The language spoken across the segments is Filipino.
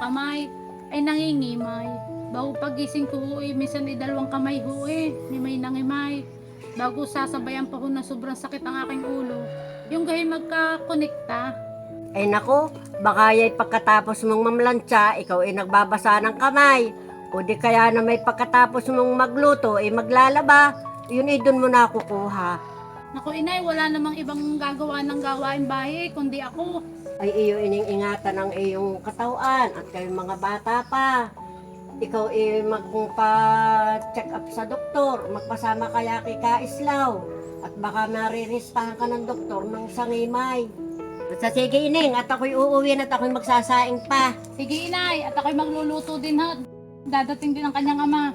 kamay ay nangingimay. Bago pagising ko ho minsan dalawang kamay ho ni may nangimay. Bago sasabayan pa ho na sobrang sakit ang aking ulo, yung gahi magkakonekta. Ay nako, baka yay pagkatapos mong mamlansya, ikaw ay nagbabasa ng kamay. O di kaya na may pagkatapos mong magluto, ay maglalaba. Yun ay doon mo na kukuha. Naku inay, wala namang ibang gagawa ng gawain bahay kundi ako. Ay iyo ining-ingatan ang iyong katawan at kayong mga bata pa. Ikaw ay magpa-check up sa doktor, magpasama kaya kay Kaislaw. At baka mariristahan ka ng doktor ng sangimay. Sa sige ining, at ako'y uuwi at ako'y magsasaing pa. Sige inay, at ako'y magluluto din ha. Dadating din ang kanyang ama.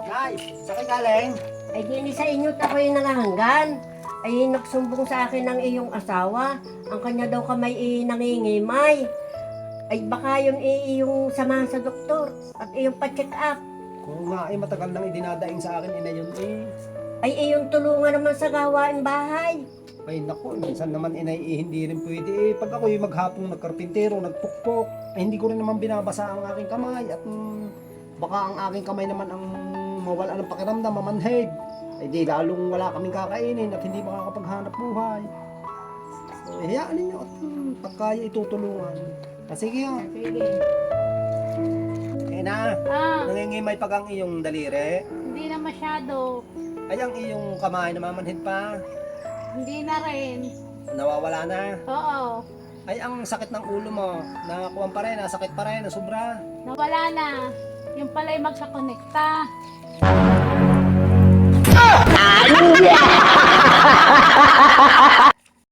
Nay, saan galing? Ay di sa inyo ako'y nangahanggan. Ay nagsumbong sa akin ng iyong asawa. Ang kanya daw kamay nangingimay. Ay baka yun iyong samahan sa doktor at iyong pa-check up. Kung nga ay matagal nang idinadaing sa akin ina yun Ay iyong tulungan naman sa gawain bahay. Ay naku, minsan naman inay hindi rin pwede pag ako'y maghapong nagkarpintero, nagpukpok, ay hindi ko rin naman binabasa ang aking kamay at baka ang aking kamay naman ang mawala ng pakiramdam, mamanhid. Ay di lalong wala kaming kakainin at hindi makakapaghanap buhay. So, hayaan ninyo at pagkaya itutulungan. Sige nga. Sige. Kaya na, nangingimay pag ang iyong daliri. Hindi na masyado. Ay ang iyong kamay namamanhid pa. Hindi na rin. Nawawala na. Oo. Ay ang sakit ng ulo mo, nakakuha pa rin, nasakit pa rin, nasobra. Nawala na. Yung pala'y magkakonekta.